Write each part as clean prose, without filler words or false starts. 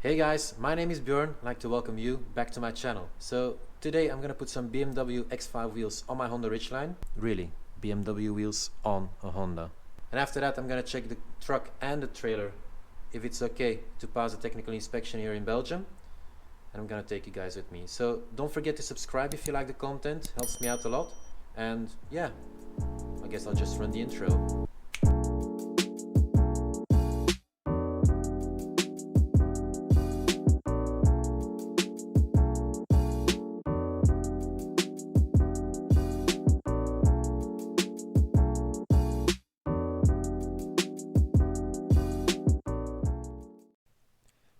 Hey guys, my name is Björn. I'd like to welcome you back to my channel. So today I'm gonna put some BMW X5 wheels on my Honda Ridgeline. Really, BMW wheels on a Honda. And after that I'm gonna check the truck and the trailer if it's okay to pass the technical inspection here in Belgium. And I'm gonna take you guys with me. So don't forget to subscribe if you like the content, helps me out a lot. And yeah, I guess I'll just run the intro.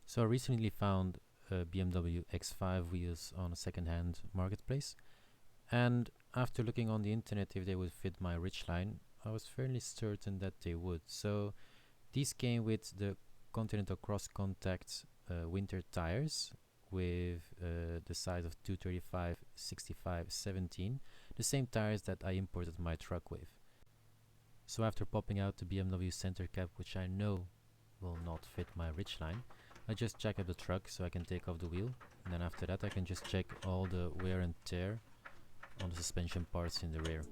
So I recently found BMW X5 wheels on a second-hand marketplace, and after looking on the internet if they would fit my Ridgeline, I was fairly certain that they would. So these came with the Continental Cross Contact winter tires with the size of 235/65/17, the same tires that I imported my truck with. So after popping out the BMW center cap, which I know will not fit my Ridgeline, I just jack up the truck so I can take off the wheel, and then after that I can just check all the wear and tear on the suspension parts in the rear.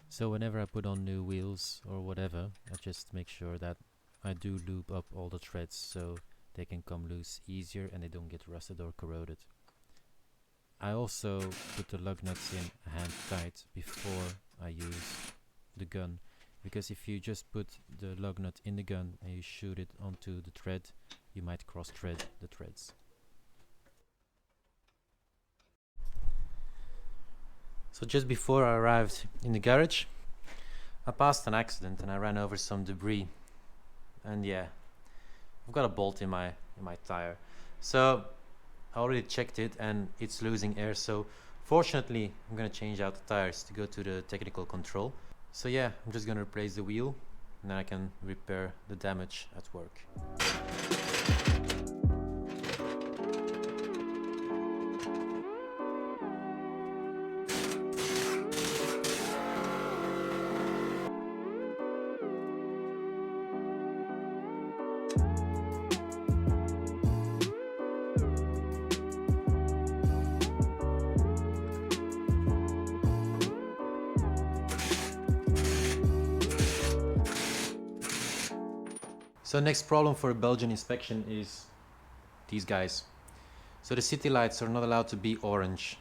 So whenever I put on new wheels or whatever, I just make sure that I do lube up all the threads so they can come loose easier and they don't get rusted or corroded. I also put the lug nuts in hand tight before I use the gun, because if you just put the lug nut in the gun and you shoot it onto the thread, you might cross thread the threads. So just before I arrived in the garage, I passed an accident and I ran over some debris, and yeah, I've got a bolt in my tire. So I already checked it and it's losing air, so fortunately I'm gonna change out the tires to go to the technical control. So yeah, I'm just gonna replace the wheel and then I can repair the damage at work. So next problem for a Belgian inspection is these guys. So the city lights are not allowed to be orange.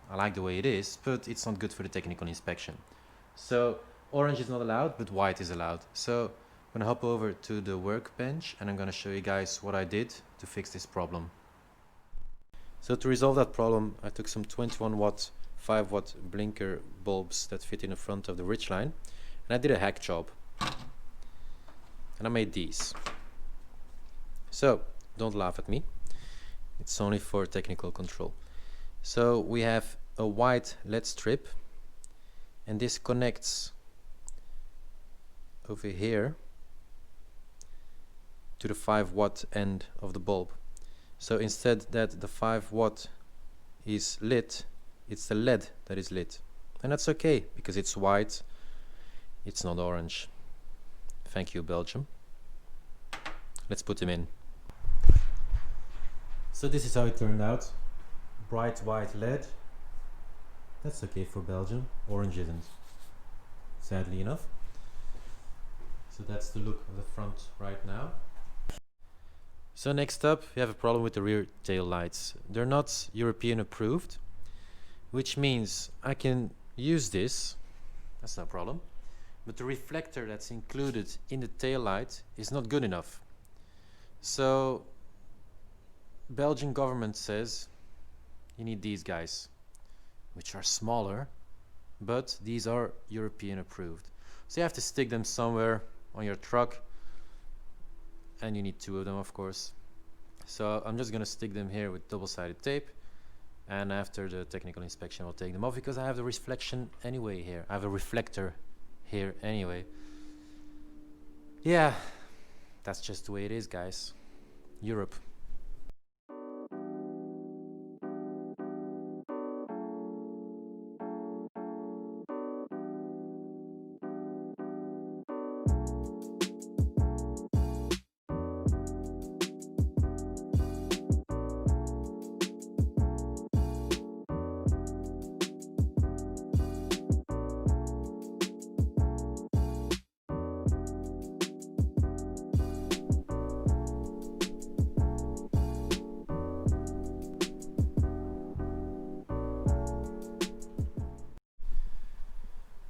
I like the way it is, but it's not good for the technical inspection. So orange is not allowed, but white is allowed. So I'm gonna hop over to the workbench and I'm gonna show you guys what I did to fix this problem. So to resolve that problem, I took some 21 watt, 5 watt blinker bulbs that fit in the front of the Ridgeline, and I did a hack job. And I made these. So don't laugh at me, it's only for technical control. So we have a white LED strip, and this connects over here to the 5 watt end of the bulb. So instead that the 5 watt is lit, it's the LED that is lit, and that's okay because it's white, it's not orange. Thank you, Belgium. Let's put them in. So this is how it turned out. Bright white LED. That's okay for Belgium. Orange isn't, sadly enough. So that's the look of the front right now. So next up, we have a problem with the rear tail lights. They're not European approved, which means I can use this. That's no problem. But the reflector that's included in the tail light is not good enough. So Belgian government says you need these guys, which are smaller, but these are European approved. So you have to stick them somewhere on your truck, and you need 2 of them, of course. So I'm just gonna stick them here with double-sided tape, and after the technical inspection I'll take them off, because I have the reflection anyway here. I have a reflector here anyway. Yeah, that's just the way it is, guys. Europe.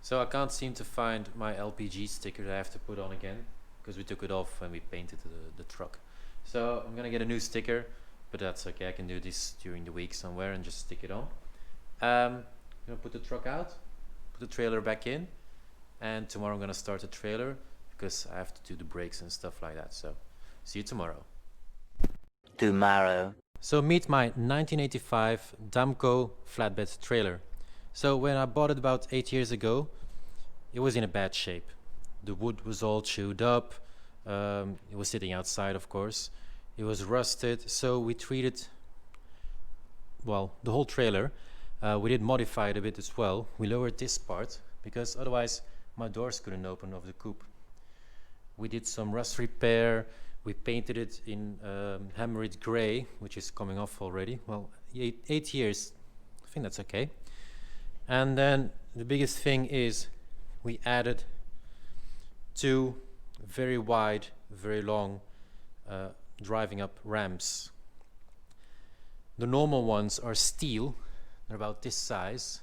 So I can't seem to find my LPG sticker that I have to put on again, because we took it off when we painted the truck. So I'm gonna get a new sticker, but that's okay. I can do this during the week somewhere and just stick it on. I'm gonna put the truck out, put the trailer back in, and tomorrow I'm gonna start the trailer because I have to do the brakes and stuff like that. So see you tomorrow. So meet my 1985 Damco flatbed trailer. So when I bought it about 8 years ago, it was in a bad shape. The wood was all chewed up. It was sitting outside, of course. It was rusted, so we treated, well, the whole trailer. We did modify it a bit as well. We lowered this part because otherwise my doors couldn't open of the coupe. We did some rust repair. We painted it in hammered gray, which is coming off already. Well, 8 years, I think that's okay. And then the biggest thing is we added 2 very wide, very long driving up ramps. The normal ones are steel, they're about this size,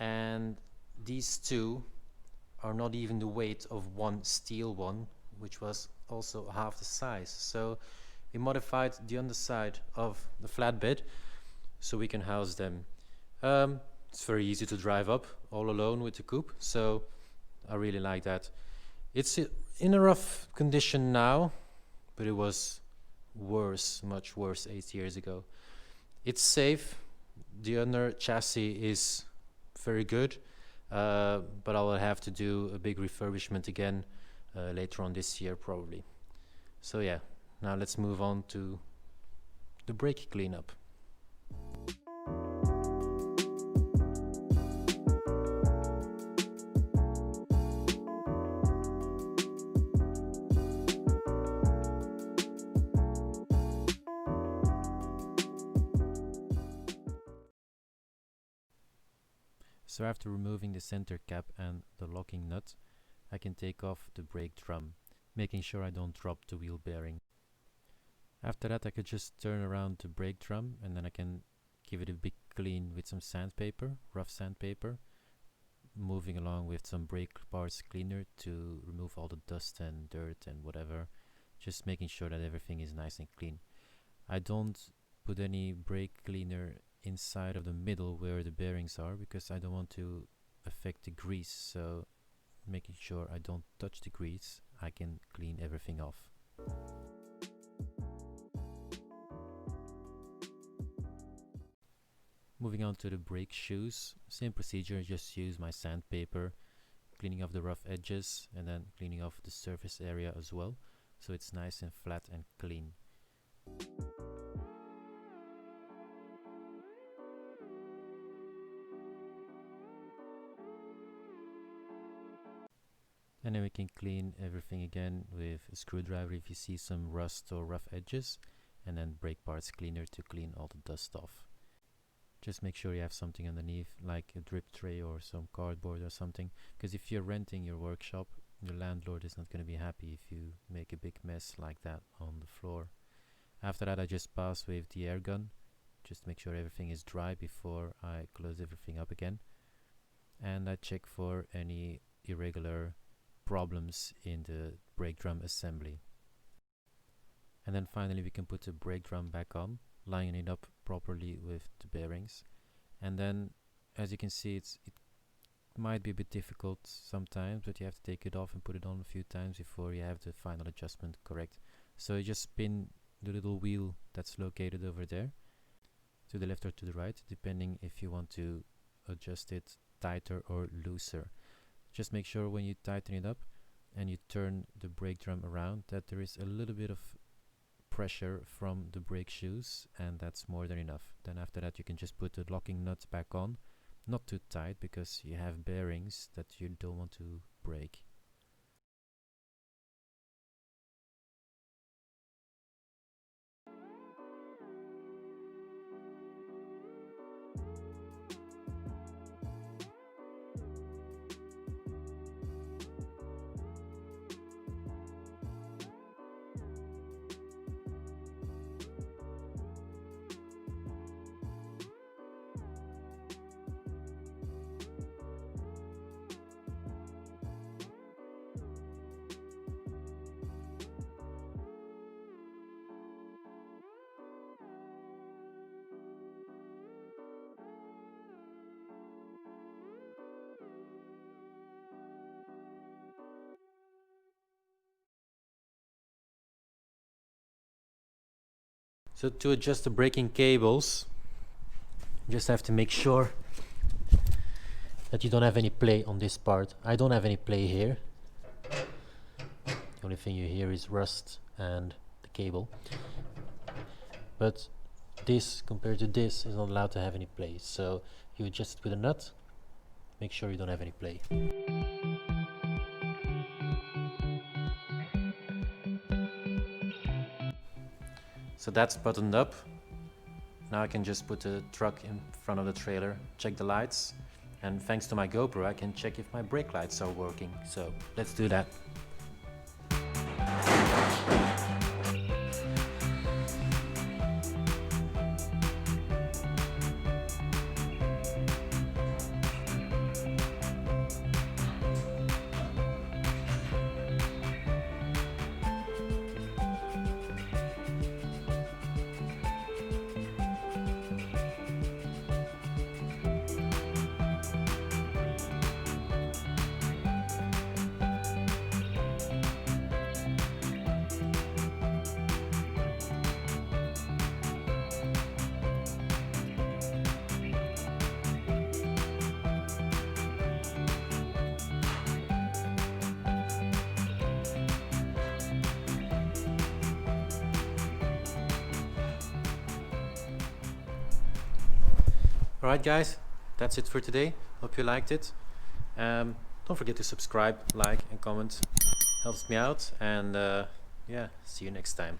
and these 2 are not even the weight of one steel one, which was also half the size. So we modified the underside of the flatbed so we can house them. It's very easy to drive up all alone with the coupe, so I really like that. It's in a rough condition now, but it was worse, much worse 8 years ago. It's safe. The under chassis is very good, but I will have to do a big refurbishment again later on this year probably. So yeah, now let's move on to the brake cleanup. So after removing the center cap and the locking nut, I can take off the brake drum, making sure I don't drop the wheel bearing. After that I could just turn around the brake drum and then I can give it a big clean with some sandpaper, rough sandpaper, moving along with some brake parts cleaner to remove all the dust and dirt and whatever, just making sure that everything is nice and clean. I don't put any brake cleaner inside of the middle where the bearings are because I don't want to affect the grease, so making sure I don't touch the grease, I can clean everything off. Moving on to the brake shoes, same procedure, just use my sandpaper, cleaning off the rough edges and then cleaning off the surface area as well, so it's nice and flat and clean. And then we can clean everything again with a screwdriver if you see some rust or rough edges, and then brake parts cleaner to clean all the dust off. Just make sure you have something underneath, like a drip tray or some cardboard or something, because if you're renting your workshop, the landlord is not going to be happy if you make a big mess like that on the floor. After that I just pass with the air gun, just make sure everything is dry before I close everything up again. And I check for any irregular problems in the brake drum assembly. And then finally we can put the brake drum back on, lining it up properly with the bearings. And then as you can see, it might be a bit difficult sometimes, but you have to take it off and put it on a few times before you have the final adjustment correct. So you just spin the little wheel that's located over there, to the left or to the right, depending if you want to adjust it tighter or looser. Just make sure when you tighten it up and you turn the brake drum around that there is a little bit of pressure from the brake shoes, and that's more than enough. Then after that you can just put the locking nut back on, not too tight because you have bearings that you don't want to break. So to adjust the braking cables, you just have to make sure that you don't have any play on this part. I don't have any play here. The only thing you hear is rust and the cable. But this compared to this is not allowed to have any play. So you adjust it with a nut, make sure you don't have any play. So that's buttoned up. Now I can just put the truck in front of the trailer, check the lights, and thanks to my GoPro I can check if my brake lights are working. So let's do that. Alright guys, that's it for today. Hope you liked it. Don't forget to subscribe, like and comment. Helps me out, and yeah, see you next time.